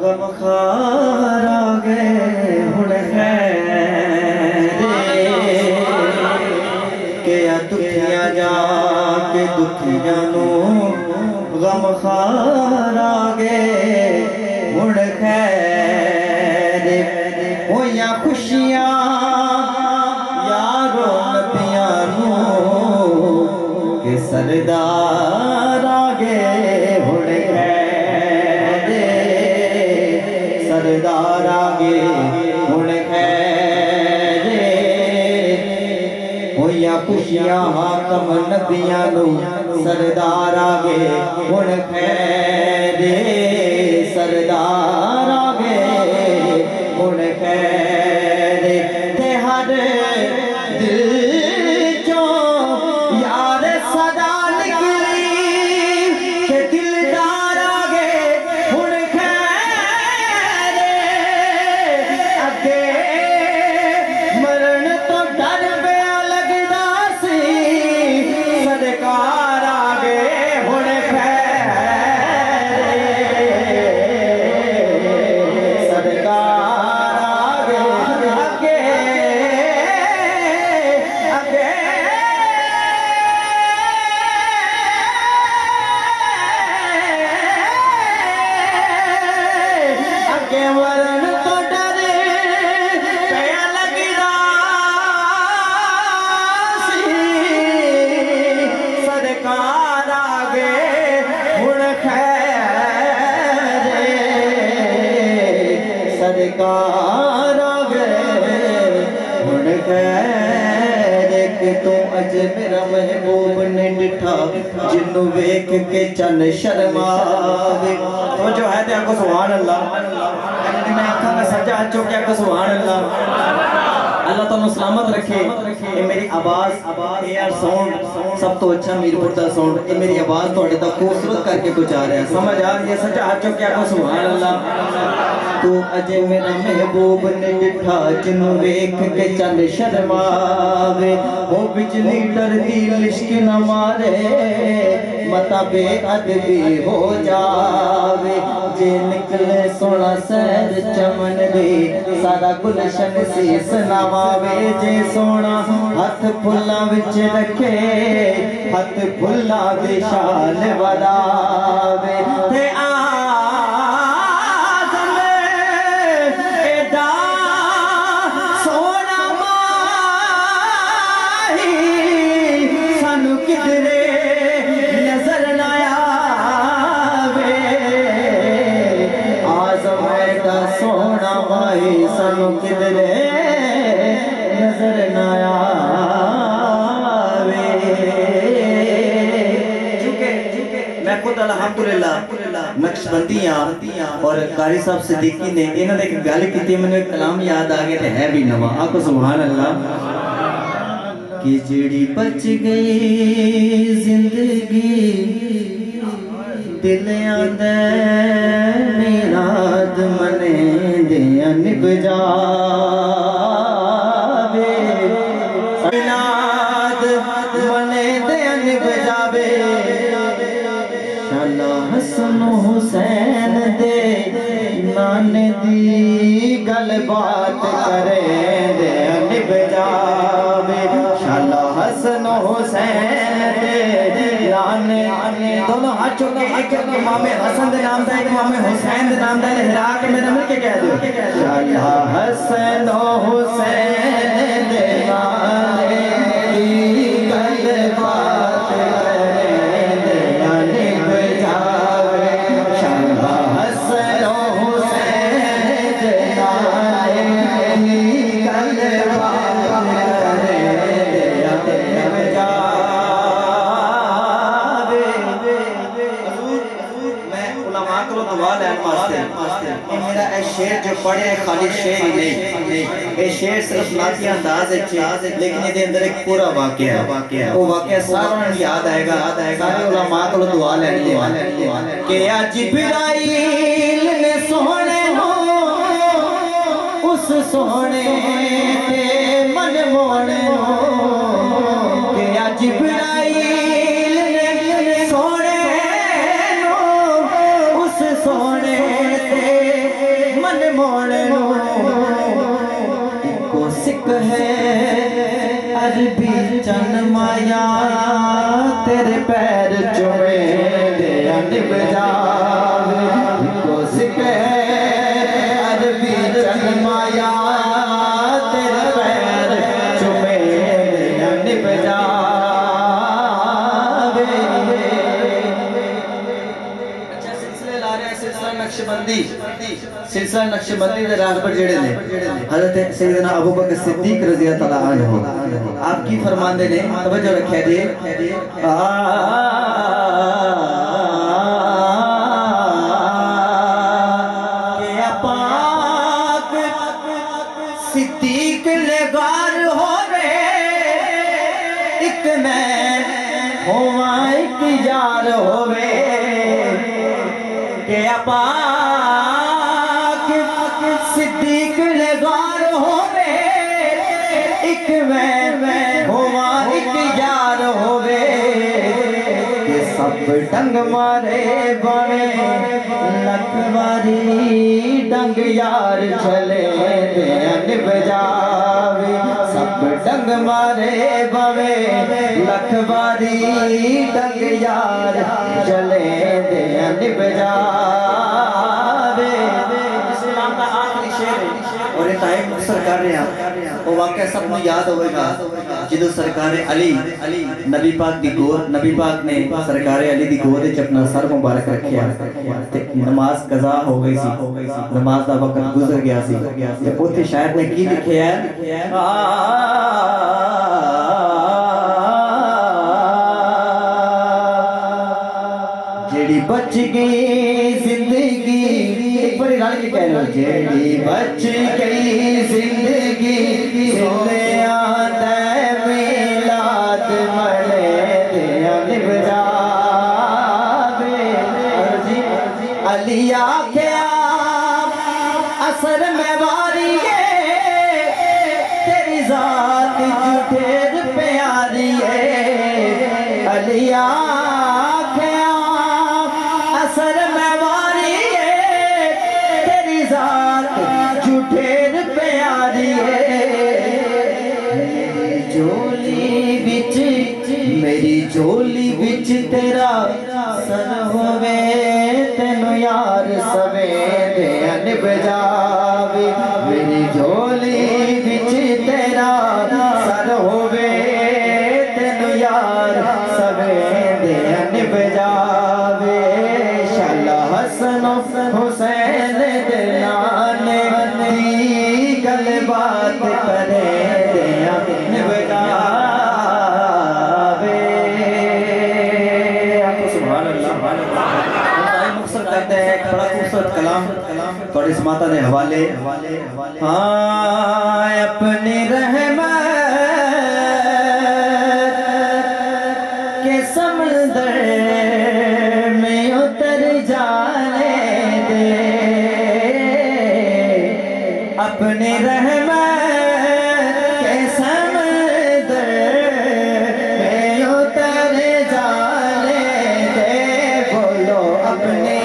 गमखार आ गए हुण के दुखिया जाके दुखिया नू गमखार आ गए हुण खैर होया खुशियां यारो नदियां नू के सरदार आ गए हुण सरदार आगे हुण खैरे होया खुशियां हाकम नबियां नू सरदार आगे हुण खैरे सरदार आगे हुण खैरे ते हर दिल चो यार सदा निकली के दिलदार आगे हुण मरण तो डर पिया लगदा सी सरकार आगे हुण खैरे सरकार आगे अगे अगे अगे मरण तो डर पिया लगदा सरकार आगे हुण खैरे सरकार आगे हुण खैरे कि तू अज मेरा महबूब ने डिठा जिन्नू वेख के चन शर्मावे तो जो है ते आखो सुभान अल्लाह मैं आखा मैं सजा चो के आखो सुभान अल्लाह अल्लाह तुहानू सलामत रखे। ये मेरी आवाज़ एयर साउंड सब तो अच्छा मीरपुर का साउंड ये मेरी आवाज़ थोड़े तक खूबसूरत करके कुछ आ रहा है समझ आ रही है सच्चा हाथ चुक क्या सुभान अल्लाह। तू अजे मेरा महबूब ने डिठा जिन्नू वेख के चंद शर्मावे वो बिजली डरदी लिश्क न मारे मता बेअदबी हो जावे जे निकले सोना सैर चमन दे सारा गुलशन सीस नवावे जे सोना हथ फुल्लां विच रखे हथ फुल्लां दे शान वधावे ते सोना माही सानू किधरे नजर ना आवे मैं खुद अल्हम्दुलिल्लाह नक्शबंदियां और कारी साहब सिद्दीकी ने इन्हां ने एक गल कीती मैंने एक कलाम याद आ गया ते है भी नवा आखो सुभान अल्लाह कि जेड़ी बच गई जिंदगी दिल आंदा मिलाद मने दे निभ जावे मिलाद मने दे निभ जावे शाला हसन हुसैन दे नाने दी गल बात करे दे निभ जावे शाला हसन हुसैन दे नाने दोनों हाथ चुके एक इमाम हसन दे नाम दा एक इमाम हुसैन दे नाम दा लहरा के मेरा मिल के कह दो शाला हसन हुसैन दे नाने की गल बात करे दे निभ जावे शाला हसन हुसैन दे नाने की गल बात करे दे निभ जावे। मैं उलमा को दुआ लेने वास्ते मेरा ए शेर जो पढ़े खाली शेर ही नहीं ये शेर सिर्फ नाती अंदाज है लेकिन ये अंदर एक पूरा वाकया है वो वाकया सारा याद आएगा सारे उलमा को दुआ लेनी है कि या जिब्राइल ने सोने हो उस सोने ते मन मोने के अज जिब्राइल ने सोने उस सोने ते मन मोने को सिक है अरबी चन माया तेरे पैर चुमे दे निभ जावे को सिक है अरबी चन माया तेरे पैर चुमे दे निभ जावे। अच्छा सिलसिले ला रहे हैं सिलसिला नक्शबंदी सिलसिला नक्शबंदी दे राह पर जेड़े ने हजरत सैयदना अबू बकर सिद्दीक रज़ी अल्लाह अन्हु आपकी फरमांदे ने तवज्जो रखिया जी के पाक सिद्दीक लगार होवे एक मैं होवा एक यार होवे के पाक सिद्दीक लगार होवे एक मैं होवा एक यार होवे के सब डंग मारे बावे लखवारी डंग यार चले निभ जावे सब डंग मारे बावे लखवारी डंग यार चले निभ जावे। इस्लाम का आखिरी शेर है और ये टाइम सरकार ने वो वाकया सबको याद होगा जो सरकार अली नबी पाक दी गोद नबी पाक ने सरकार अली दी गोद च अपना सर मुबारक रखिया ते नमाज कज़ा हो गई सी नमाज दा वक्त गुजर गया सी ते ओथे शायद ने की लिखिया है जेड़ी बच गई जिंदगी बड़ी रल के कह लो जेड़ी बच गई जिंदगी सोने आते मिलाद मले निभ जावे अली आख्या असर में वारी है तेरी जात जुठेर प्यारी है अली आख्या असर में वारी है तेरी जात जुठेर प्यारी है मेरी झोली बिच तेरा सर होवे तेनु यार सवेरे निभ जावे मेरी झोली बिच तेरा सर होवे तेनु यार सवेरे निभ जावे शाला हसन हुसैन दे नाने दी गल बात करे निभ थोड़ी इस माता ने हवाले हाँ अपनी रहमत के समंदर में उतर जाने दे अपनी रहमत के समंदर में उतर जाने दे बोलो अपने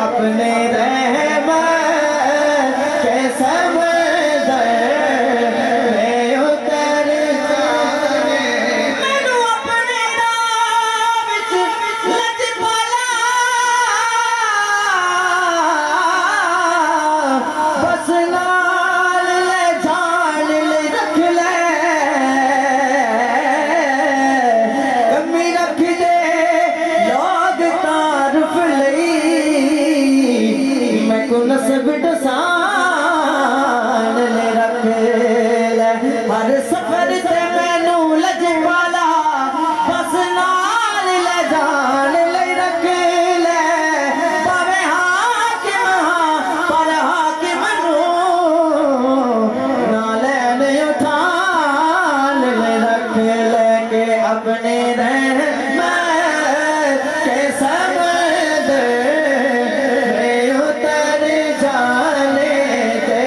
अपने रहमत के समंदर में उतर जाने मैनू रहमत के समंदर में उतर जाने दे,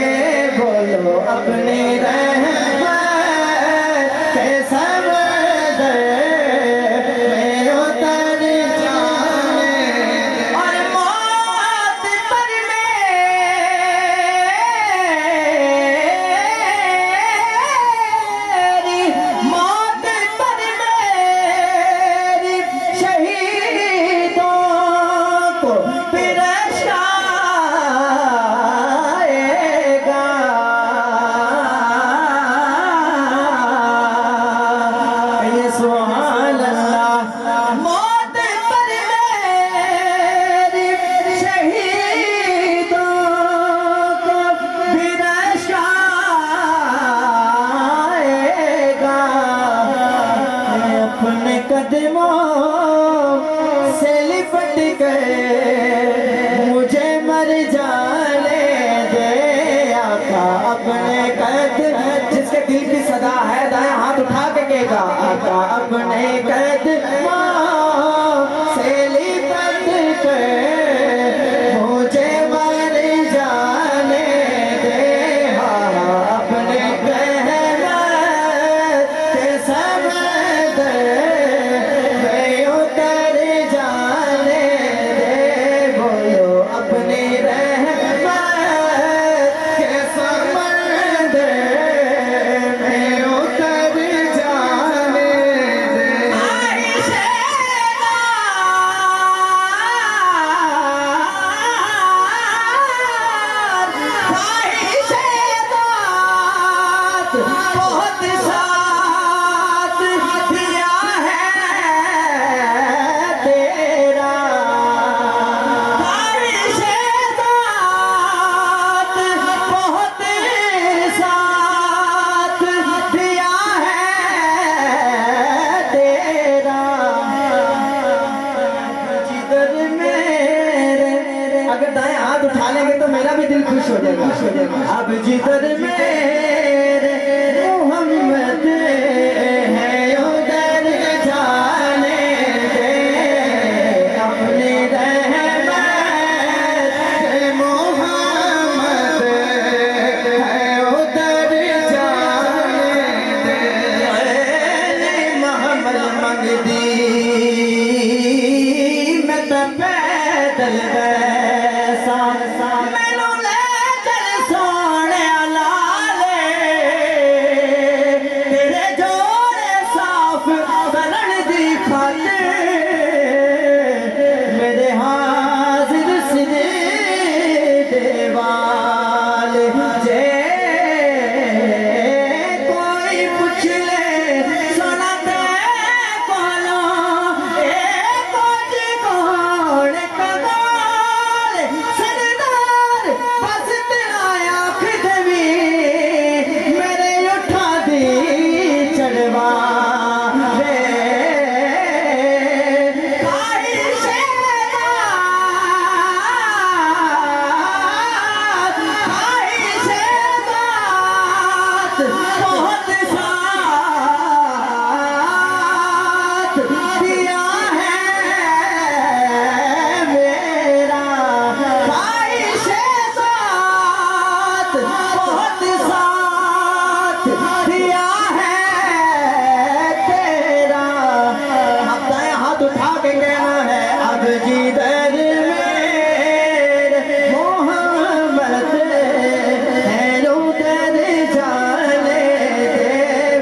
बोलो अपने रहमत के समंदर में उतर जाने दे। और मौत पर मेरी, मौत पर मेरी शहीदों को पिरसाएगा। ये सुभान अल्लाह। मौत पर मेरी शहीदों को पिरसाएगा। अपने कदमों से लिपट गए मुझे मर जाने दे, आका अपने कदम, जिसके दिल की सदा है दाएं हाथ उठा के कहेगा, आका अपने कदमों से लिपट गए मुझे मर जाने दे। हाँ, अपने रहमत के समंदर में उतर जाने दे, बोलो अपने रहमत के समंदर में उतर जाने दे। बहुत साथ दिया है तेरा, बहुत साथ दिया है तेरा। जिधर मेरे, अगर दाएं हाथ उठा लेंगे तो मेरा भी दिल खुश हो जाएगा। अब जिधर मेरे मोहम्मद है उधर जाने दे, अपने रहमत से मोहम्मद है उधर जाने दे। मोहम्मद मंगदी मैं तो पैदल वैसा मैनू ले चल सोने लाले, तेरे जोड़े साफ करन दी खातिर मेरे हाजिर सिरे देवाल। जे कोई पूछ ले सोना ते कोलो ए कुछ कौन कगाल, सरदार बस तेरा आँख देवी मेरे उठा दी चढ़वा रे। बहुत साथ दिया है मेरा, ख्वाहिश-ए-बात बहुत साथ दिया है तेरा। अब दाएं हाथ उठा के कहना है, अब जिधर मेरे मोहम्मद है उधर जाने दे,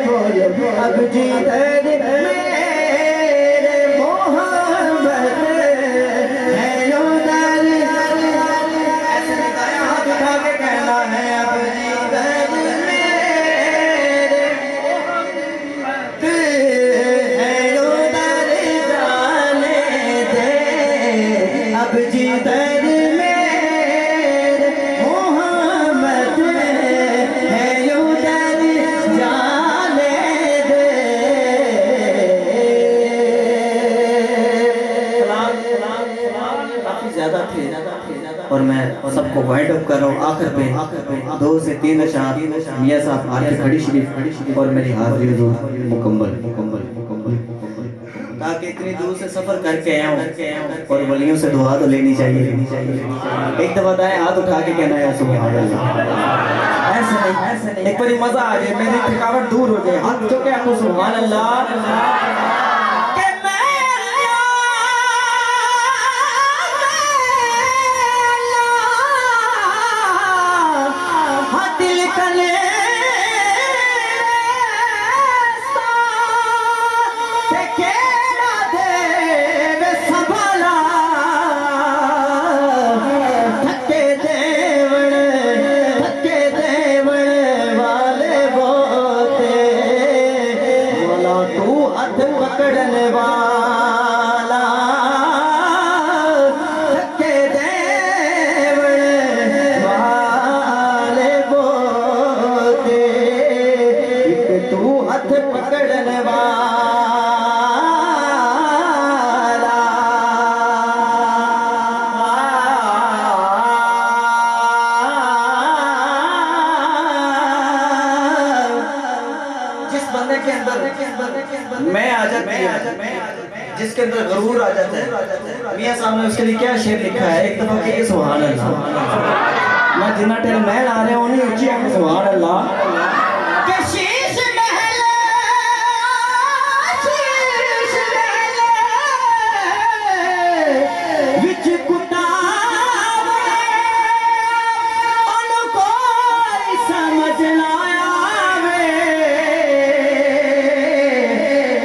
बोलो अब जिधर मेरे मोहम्मद है उधर। ऐसे दाएं हाथ उठा के कहना है, अब जिधर मेरे मोहम्मद है उधर जाने दे, अब जिधर मेरे मोहम्मद है उधर जाने दे। काफी ज्यादा थे और मैं सबको वाइंड अप कर रहा हूँ। आखिर पे 2 से 3 अशआर मियां साहब आके खड़ी शरीफ और मेरी हाजिरी हुजूर मुकम्मल। ताकि इतनी दूर से सफर करके आया हूँ और वलियों से दुआ तो लेनी चाहिए। एक दफा दाएं हाथ उठा के कहना है सुभान अल्लाह। ऐसे नहीं, एक बार मजा आ जाए, मेरी थकावट दूर हो जाए, हाथ जो के आपको सुभान अल्लाह। पकड़ने वाला थके देवड़ वाले बोते, एक तू हाथ पकड़ने वाला। जिस बंदे के अंदर मैं आ जाता है, जिसके अंदर गरूर आ जाता है, मियां साहब ने उसके लिए क्या शेर लिखा है, एक दफा के सुभान अल्लाह। मैं जिन्ना टेल महल आ रहे हो नहीं ऊंची आंख सुभान अल्लाह। के शीश महल विच कुत्ता उनको समझ ना आवे,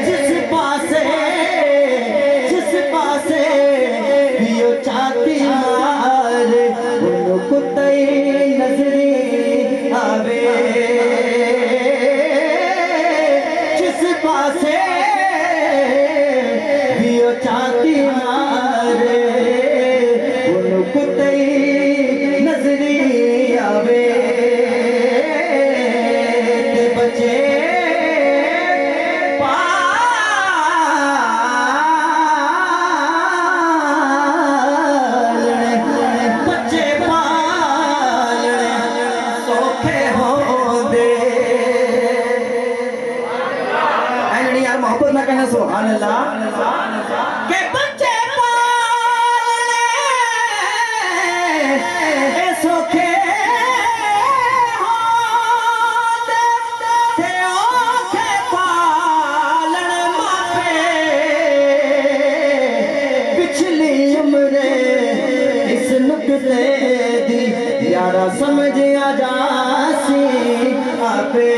जिस पासे भी ओ चाहती मार उनको तई नजरी आवे, जिस पासे भी ओ चाहती मार उनको तई नजरी आवे। ते बचे मोहब्बत ना कहना सुभान अल्लाह। के बच्चे पालने सोखे होंदे, ते औखे पालन मापे, पिछली उम्रे इस नुक्ते दी यारा समझ आ जासी आपे।